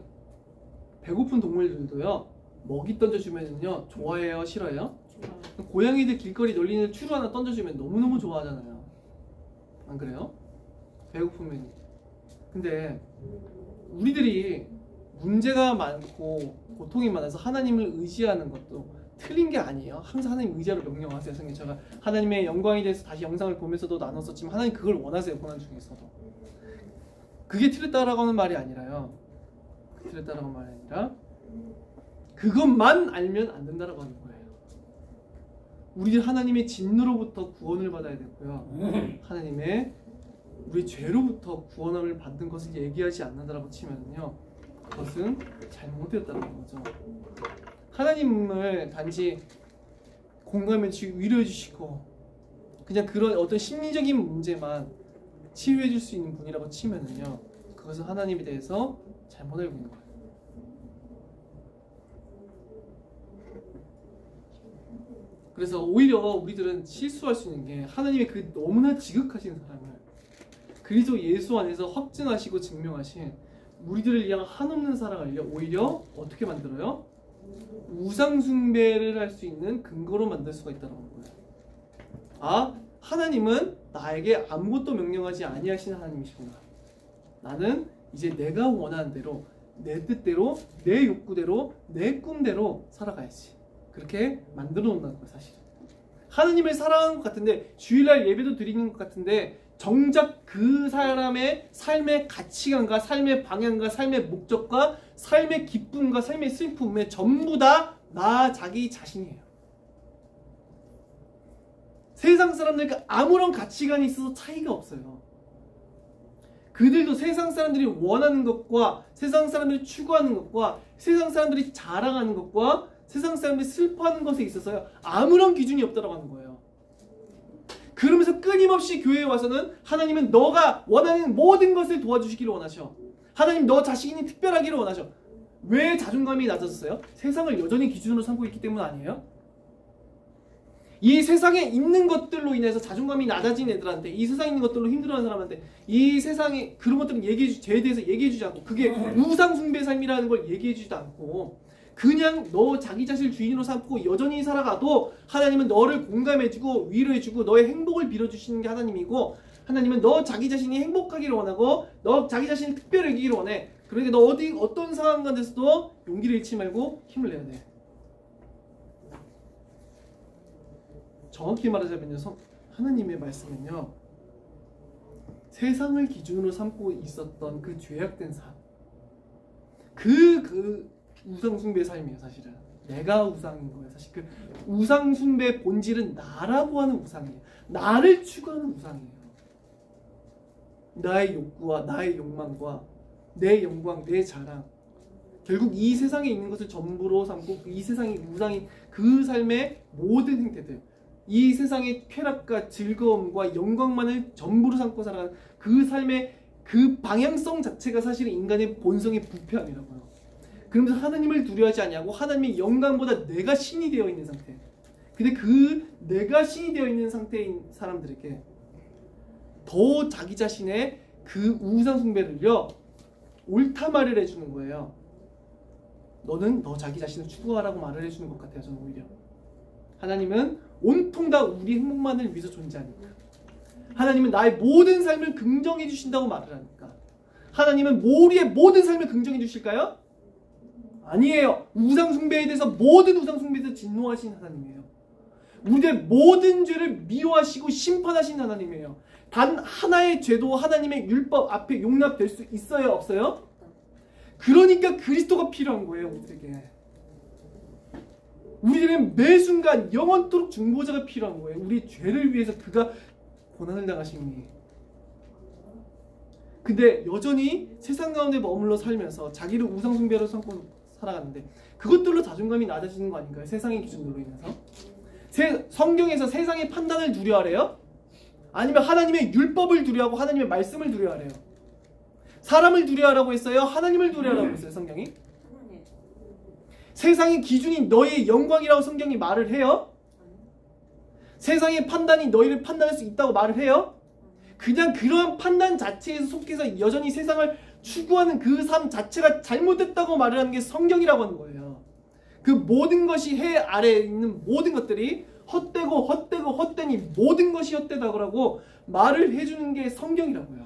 [SPEAKER 1] 배고픈 동물들도요 먹이 던져주면요 좋아해요 싫어해요? 고양이들 길거리 널리는 추루 하나 던져주면 너무너무 좋아하잖아요. 안 그래요? 배고프면. 근데 우리들이 문제가 많고 고통이 많아서 하나님을 의지하는 것도 틀린 게 아니에요. 항상 하나님 의지하러 명령하세요. 성경 제가 하나님의 영광에 대해서 다시 영상을 보면서도 나눴었지만 하나님 그걸 원하세요. 고난 중에서도. 그게 틀렸다라고 하는 말이 아니라요. 틀렸다라고 하는 말이 아니라 그것만 알면 안 된다라고 하는 거예요. 우리들 하나님의 진노로부터 구원을 받아야 되고요. 하나님의 우리 죄로부터 구원을 받는 것을 얘기하지 않는다라고 치면요. 그것은 잘못되었다는 거죠. 하나님을 단지 공감해 주시고 위로해 주시고 그냥 그런 어떤 심리적인 문제만 치유해 줄 수 있는 분이라고 치면은요. 그것은 하나님에 대해서 잘못 알고 있는 거예요. 그래서 오히려 우리들은 실수할 수 있는 게 하나님의 그 너무나 지극하신 사랑을 그리스도 예수 안에서 확증하시고 증명하신 우리들을 위한 한없는 사랑을요 오히려 어떻게 만들어요? 우상 숭배를 할 수 있는 근거로 만들 수가 있다는 거예요. 아, 하나님은 나에게 아무것도 명령하지 아니하신 하나님이시구나. 나는 이제 내가 원하는 대로 내 뜻대로 내 욕구대로 내 꿈대로 살아가야지. 그렇게 만들어 놓는다는 거예요. 사실은 하나님을 사랑하는 것 같은데 주일날 예배도 드리는 것 같은데 정작 그 사람의 삶의 가치관과 삶의 방향과 삶의 목적과 삶의 기쁨과 삶의 슬픔에 전부 다 나 자기 자신이에요. 세상 사람들과 아무런 가치관이 있어도 차이가 없어요. 그들도 세상 사람들이 원하는 것과 세상 사람들이 추구하는 것과 세상 사람들이 자랑하는 것과 세상 사람들이 슬퍼하는 것에 있어서요 아무런 기준이 없다고 하는 거예요. 그러면서 끊임없이 교회에 와서는 하나님은 너가 원하는 모든 것을 도와주시기를 원하셔. 하나님 너 자신이 특별하기를 원하셔. 왜 자존감이 낮아졌어요? 세상을 여전히 기준으로 삼고 있기 때문 아니에요? 이 세상에 있는 것들로 인해서 자존감이 낮아진 애들한테 이 세상에 있는 것들로 힘들어하는 사람한테 이 세상에 그런 것들은 죄에 대해서 얘기해주지 않고 그게 우상 숭배 삶이라는 걸 얘기해주지도 않고 그냥 너 자기 자신을 주인으로 삼고 여전히 살아가도 하나님은 너를 공감해주고 위로해주고 너의 행복을 빌어주시는 게 하나님이고 하나님은 너 자기 자신이 행복하기를 원하고 너 자기 자신이 특별해지기를 원해. 그러니까 너 어떤 상황 가운데서도 용기를 잃지 말고 힘을 내야 돼. 정확히 말하자면요 하나님의 말씀은요 세상을 기준으로 삼고 있었던 그 죄악된 삶 그 우상숭배 삶이에요. 사실은 내가 우상인 거예요. 사실 그 우상숭배의 본질은 나라고 하는 우상이에요. 나를 추구하는 우상이에요. 나의 욕구와 나의 욕망과 내 영광, 내 자랑 결국 이 세상에 있는 것을 전부로 삼고 이 세상이 우상인 그 삶의 모든 행태들 이 세상의 쾌락과 즐거움과 영광만을 전부로 삼고 살아가는 그 삶의 그 방향성 자체가 사실은 인간의 본성의 부패함이라고요. 그러면서 하나님을 두려워하지 않냐고 하나님의 영광보다 내가 신이 되어 있는 상태. 근데 그 내가 신이 되어 있는 상태인 사람들에게 더 자기 자신의 그 우상 숭배를요 옳다 말을 해주는 거예요. 너는 너 자기 자신을 추구하라고 말을 해주는 것 같아요. 저는 오히려 하나님은 온통 다 우리 행복만을 위해서 존재하니까, 하나님은 나의 모든 삶을 긍정해 주신다고 말을 하니까, 하나님은 우리의 모든 삶을 긍정해 주실까요? 아니에요. 우상 숭배에 대해서, 모든 우상 숭배에 대해서 진노하신 하나님이에요. 우리의 모든 죄를 미워하시고 심판하신 하나님이에요. 단 하나의 죄도 하나님의 율법 앞에 용납될 수 있어요, 없어요? 그러니까 그리스도가 필요한 거예요, 우리에게. 우리들은 매 순간 영원토록 중보자가 필요한 거예요. 우리 죄를 위해서 그가 고난을 당하시니. 근데 여전히 세상 가운데 머물러 살면서 자기를 우상 숭배로 삼고 살아가는데, 그것들로 자존감이 낮아지는 거 아닌가요? 세상의 기준으로 인해서. 성경에서 세상의 판단을 두려워하래요? 아니면 하나님의 율법을 두려워하고 하나님의 말씀을 두려워하래요? 사람을 두려워하라고 했어요? 하나님을 두려워하라고 했어요, 성경이? 세상의 기준이 너의 영광이라고 성경이 말을 해요? 세상의 판단이 너희를 판단할 수 있다고 말을 해요? 그냥 그러한 판단 자체에서 속해서 여전히 세상을 추구하는 그 삶 자체가 잘못됐다고 말을 하는 게 성경이라고 하는 거예요. 그 모든 것이 해 아래에 있는 모든 것들이 헛되고 헛되고 헛되니 모든 것이 헛되다고 말을 해주는 게 성경이라고요.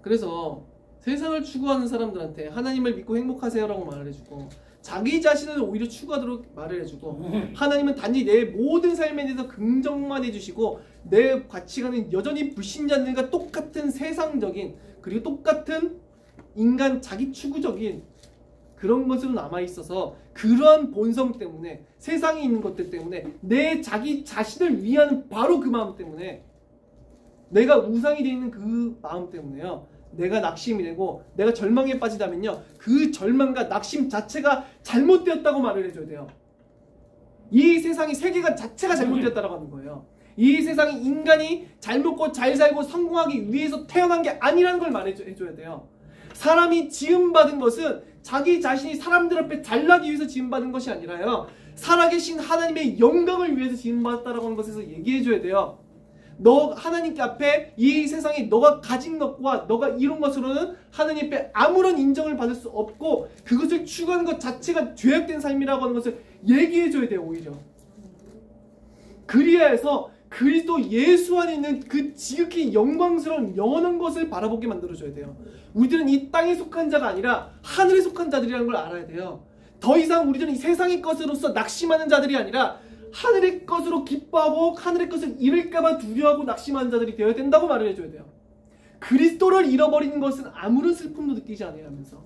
[SPEAKER 1] 그래서 세상을 추구하는 사람들한테 하나님을 믿고 행복하세요라고 말을 해주고, 자기 자신을 오히려 추구하도록 말을 해주고, 하나님은 단지 내 모든 삶에 대해서 긍정만 해주시고 내 가치관은 여전히 불신자들과 똑같은 세상적인, 그리고 똑같은 인간 자기 추구적인 그런 것으로 남아있어서, 그러한 본성 때문에, 세상에 있는 것들 때문에, 내 자기 자신을 위하는 바로 그 마음 때문에, 내가 우상이 되어 있는 그 마음 때문에요, 내가 낙심이 되고 내가 절망에 빠지다면요, 그 절망과 낙심 자체가 잘못되었다고 말을 해줘야 돼요. 이 세상이, 세계가 자체가 잘못되었다고 하는 거예요. 이 세상이 인간이 잘 먹고 잘 살고 성공하기 위해서 태어난 게 아니라는 걸 말해줘야 돼요. 사람이 지음받은 것은 자기 자신이 사람들 앞에 잘나기 위해서 지음받은 것이 아니라요, 살아계신 하나님의 영광을 위해서 지음받았다라고 하는 것에서 얘기해줘야 돼요. 너 하나님께 앞에 이 세상에 너가 가진 것과 너가 이룬 것으로는 하나님 앞에 아무런 인정을 받을 수 없고, 그것을 추구하는 것 자체가 죄악된 삶이라고 하는 것을 얘기해줘야 돼요. 오히려 그리야 해서 그리스도 예수 안에 있는 그 지극히 영광스러운 영원한 것을 바라보게 만들어줘야 돼요. 우리들은 이 땅에 속한 자가 아니라 하늘에 속한 자들이라는 걸 알아야 돼요. 더 이상 우리들은 이 세상의 것으로서 낙심하는 자들이 아니라 하늘의 것으로 기뻐하고 하늘의 것을 잃을까봐 두려워하고 낙심하는 자들이 되어야 된다고 말을 해줘야 돼요. 그리스도를 잃어버리는 것은 아무런 슬픔도 느끼지 않으면서,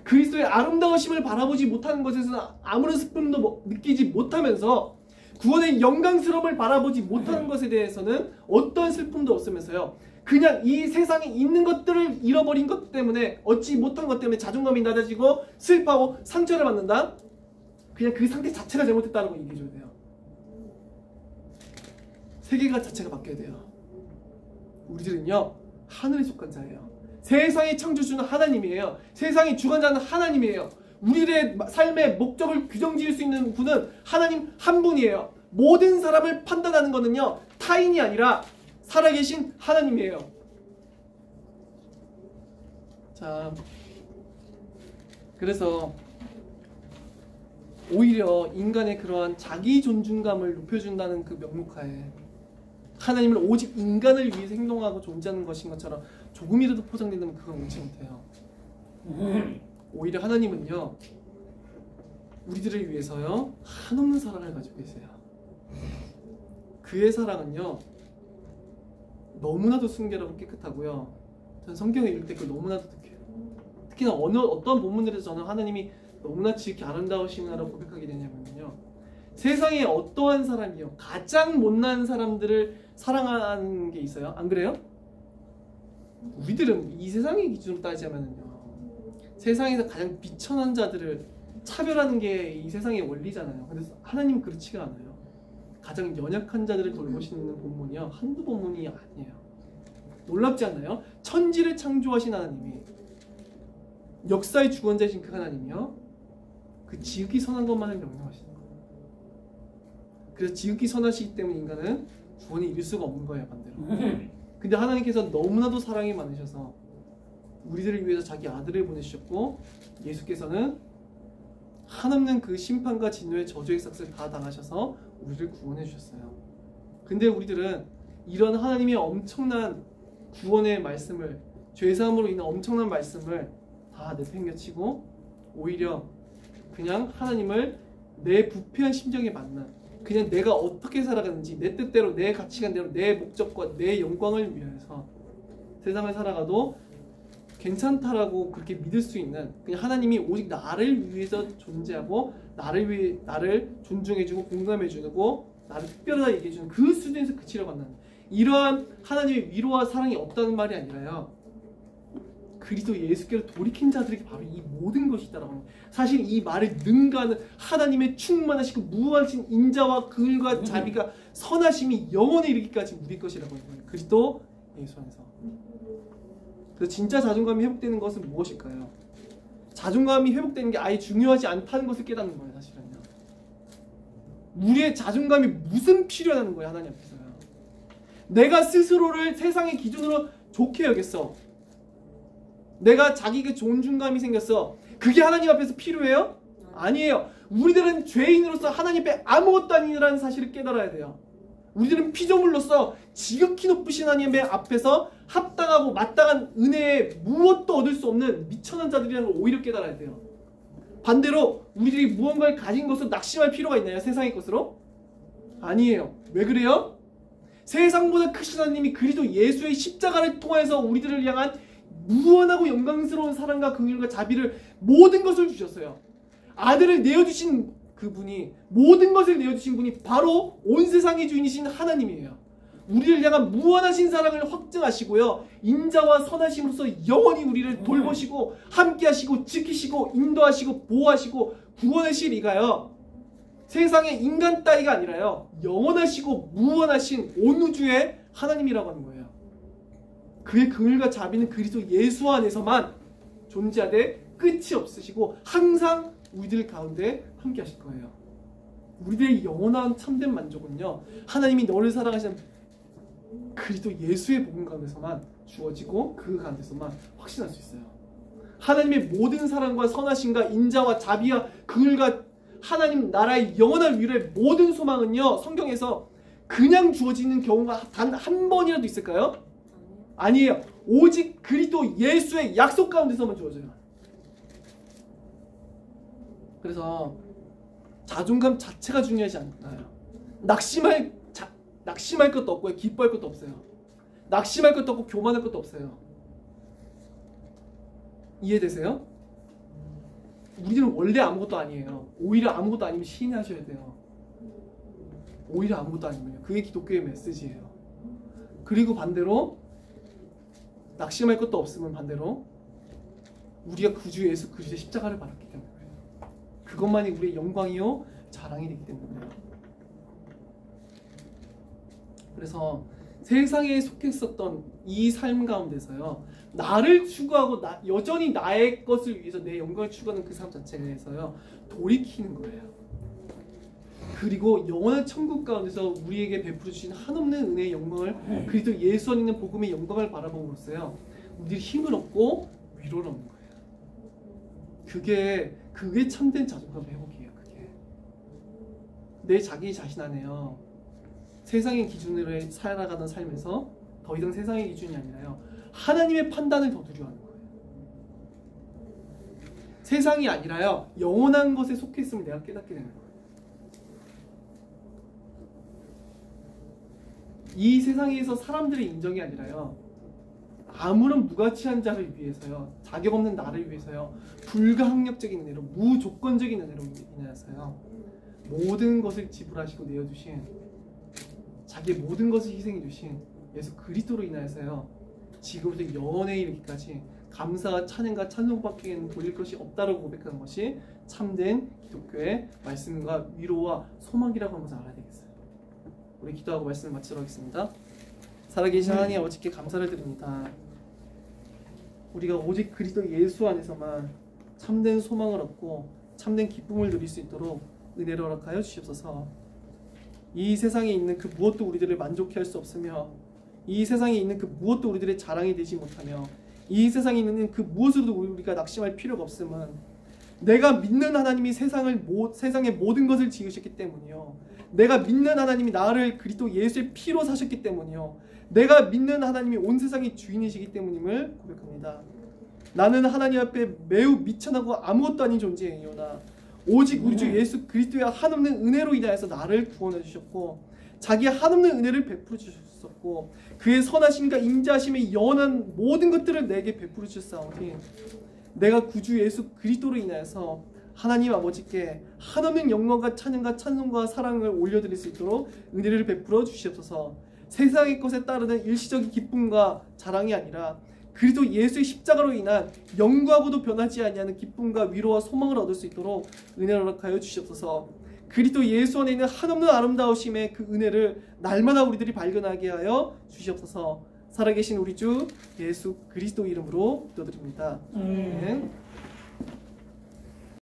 [SPEAKER 1] 그리스도의 아름다우심을 바라보지 못하는 것에서는 아무런 슬픔도 느끼지 못하면서, 구원의 영광스러움을 바라보지 못하는 것에 대해서는 어떤 슬픔도 없으면서요, 그냥 이 세상에 있는 것들을 잃어버린 것 때문에, 얻지 못한 것 때문에 자존감이 낮아지고 슬퍼하고 상처를 받는다? 그냥 그 상태 자체가 잘못됐다는 거 얘기해줘야 돼요. 세계가 자체가 바뀌어야 돼요. 우리들은요, 하늘에 속한 자예요. 세상의 창조주는 하나님이에요. 세상의 주관자는 하나님이에요. 우리의 삶의 목적을 규정지을 수 있는 분은 하나님 한 분이에요. 모든 사람을 판단하는 것은요, 타인이 아니라 살아계신 하나님이에요. 자, 그래서 오히려 인간의 그러한 자기 존중감을 높여준다는 그 명목하에, 하나님을 오직 인간을 위해서 행동하고 존재하는 것인 것처럼 조금이라도 포장된다면 그건 옳지 못해요. 오히려 하나님은요, 우리들을 위해서요, 한없는 사랑을 가지고 계세요. 그의 사랑은요, 너무나도 순결하고 깨끗하고요, 전 성경을 읽을 때 그걸 너무나도 느껴요. 특히나 어떤 본문들에서 저는 하나님이 너무나 지극히 아름다우시구나라고 고백하게 되냐면요, 세상에 어떠한 사람이요, 가장 못난 사람들을 사랑하는 게 있어요? 안 그래요? 우리들은 이 세상의 기준으로 따지자면요, 세상에서 가장 비천한 자들을 차별하는 게 이 세상의 원리잖아요. 근데 하나님은 그렇지가 않아요. 가장 연약한 자들을 돌보시는 본문이요, 한두 본문이 아니에요. 놀랍지 않나요? 천지를 창조하신 하나님이, 역사의 주권자이신 그 하나님이요, 그 지극히 선한 것만을 명령하시는 거예요. 그래서 지극히 선하시기 때문에 인간은 구원을 이룰 수가 없는 거예요, 반대로. 근데 하나님께서 너무나도 사랑이 많으셔서 우리들을 위해서 자기 아들을 보내주셨고, 예수께서는 한없는 그 심판과 진노의 저주의 삭을 다 당하셔서 우리를 구원해 주셨어요. 근데 우리들은 이런 하나님의 엄청난 구원의 말씀을, 죄사함으로 인한 엄청난 말씀을 다 내팽개치고 오히려 그냥 하나님을 내 부패한 심정에 맞는, 그냥 내가 어떻게 살아가는지 내 뜻대로, 내 가치관대로, 내 목적과 내 영광을 위해서 세상을 살아가도 괜찮다라고 그렇게 믿을 수 있는, 그냥 하나님이 오직 나를 위해서 존재하고 나를 존중해주고 공감해주고 나를 특별하다 얘기해주는 그 수준에서 그치려고 한다는, 이러한 하나님의 위로와 사랑이 없다는 말이 아니라요, 그리스도 예수께로 돌이킨 자들에게 바로 이 모든 것이 있다라고 합니다. 사실 이 말을 능가하는 하나님의 충만하시고 무한하신 인자와 긍휼과 자비가 선하심이 영원에 이르기까지 우리 것이라고 하는 거예요. 그리스도 예수 안에서. 그래서 진짜 자존감이 회복되는 것은 무엇일까요? 자존감이 회복되는 게 아예 중요하지 않다는 것을 깨닫는 거예요. 사실은요. 우리의 자존감이 무슨 필요하다는 거예요. 하나님 앞에서요. 내가 스스로를 세상의 기준으로 좋게 여겼어. 내가 자기에게 존중감이 생겼어. 그게 하나님 앞에서 필요해요? 아니에요. 우리들은 죄인으로서 하나님 앞에 아무것도 아니라는 사실을 깨달아야 돼요. 우리들은 피조물로서 지극히 높으신 하나님의 앞에서 합당하고 마땅한 은혜에 무엇도 얻을 수 없는 미천한 자들이라는 걸 오히려 깨달아야 돼요. 반대로 우리들이 무언가를 가진 것으로 낙심할 필요가 있나요? 세상의 것으로? 아니에요. 왜 그래요? 세상보다 크신 하나님이 그리스도 예수의 십자가를 통해서 우리들을 향한 무한하고 영광스러운 사랑과 긍휼과 자비를 모든 것을 주셨어요. 아들을 내어주신 그분이, 모든 것을 내어주신 분이 바로 온 세상의 주인이신 하나님이에요. 우리를 향한 무한하신 사랑을 확증하시고요, 인자와 선하심으로써 영원히 우리를 돌보시고 함께하시고 지키시고 인도하시고 보호하시고 구원하실 이가요, 세상의 인간 따위가 아니라요, 영원하시고 무한하신 온 우주의 하나님이라고 하는 거예요. 그의 긍휼과 자비는 그리스도 예수 안에서만 존재하되 끝이 없으시고 항상 우리들 가운데 함께 하실 거예요. 우리들의 영원한 참된 만족은요, 하나님이 너를 사랑하시는 그리스도 예수의 복음 가운데서만 주어지고 그 가운데서만 확신할 수 있어요. 하나님의 모든 사랑과 선하심과 인자와 자비와 긍휼과 하나님 나라의 영원한 위로의 모든 소망은요, 성경에서 그냥 주어지는 경우가 단 한 번이라도 있을까요? 아니에요. 오직 그리스도 예수의 약속 가운데서만 주어져요. 그래서 자존감 자체가 중요하지 않나요? 낙심할 것도 없고요, 기뻐할 것도 없어요. 낙심할 것도 없고 교만할 것도 없어요. 이해되세요? 우리는 원래 아무것도 아니에요. 오히려 아무것도 아니면 시인하셔야 돼요. 오히려 아무것도 아니면요. 그게 기독교의 메시지예요. 그리고 반대로 낙심할 것도 없으면 반대로 우리가 구주 예수 그리스도의 십자가를 받았기 때문에 그래요. 그것만이 우리의 영광이요 자랑이 되기 때문에요. 그래서 세상에 속했었던 이 삶 가운데서요, 나를 추구하고 여전히 나의 것을 위해서 내 영광을 추구하는 그 삶 자체에서요 돌이키는 거예요. 그리고 영원한 천국 가운데서 우리에게 베풀어 주신 한없는 은혜의 영광을, 그리스도 예수 안에 있는 복음의 영광을 바라봄으로써요 우리들이 힘을 얻고 위로를 얻는 거예요. 그게 참된 자존감 회복이에요. 그게 내 자기 자신 안에요, 세상의 기준으로 살아가는 삶에서 더 이상 세상의 기준이 아니라요, 하나님의 판단을 더 두려워하는 거예요. 세상이 아니라요, 영원한 것에 속해 있음을 내가 깨닫게 되는 거예요. 이 세상에서 사람들의 인정이 아니라요, 아무런 무가치한 자를 위해서요, 자격 없는 나를 위해서요, 불가항력적인 은혜로, 무조건적인 은혜로 인하여서요 모든 것을 지불하시고 내어주신, 자기의 모든 것을 희생해 주신 예수 그리스도로 인하여서요 지금부터 영원에 이르기까지 감사와 찬양과 찬송밖에는 돌릴 것이 없다고 고백하는 것이 참된 기독교의 말씀과 위로와 소망이라고 하는 것을 알아야 되겠어요. 우리 기도하고 말씀을 마치도록 하겠습니다. 살아계신 하나님 아버지께 감사를 드립니다. 우리가 오직 그리스도 예수 안에서만 참된 소망을 얻고 참된 기쁨을 누릴 수 있도록 은혜를 허락하여 주시옵소서. 이 세상에 있는 그 무엇도 우리들을 만족해 할 수 없으며 이 세상에 있는 그 무엇도 우리들의 자랑이 되지 못하며 이 세상에 있는 그 무엇으로도 우리가 낙심할 필요가 없음은 내가 믿는 하나님이 세상의 모든 것을 지으셨기 때문이요. 내가 믿는 하나님이 나를 그리스도 예수의 피로 사셨기 때문이요. 내가 믿는 하나님이 온 세상의 주인이시기 때문임을 고백합니다. 나는 하나님 앞에 매우 미천하고 아무것도 아닌 존재이오나 오직 우리 주 예수 그리스도의 한없는 은혜로 인하여서 나를 구원해 주셨고 자기의 한없는 은혜를 베풀어 주셨었고 그의 선하심과 인자하심의 연한 모든 것들을 내게 베풀어 주셨사오니 내가 구주 예수 그리스도로 인하여서 하나님 아버지께 한없는 영광과 찬양과 찬송과 사랑을 올려드릴 수 있도록 은혜를 베풀어 주시옵소서. 세상의 것에 따르는 일시적인 기쁨과 자랑이 아니라 그리스도 예수의 십자가로 인한 영광하고도 변하지 아니하는 기쁨과 위로와 소망을 얻을 수 있도록 은혜를 허락하여 주시옵소서. 그리스도 예수 안에 있는 한없는 아름다우심의 그 은혜를 날마다 우리들이 발견하게 하여 주시옵소서. 살아계신 우리 주 예수 그리스도 이름으로 기도드립니다. 아멘.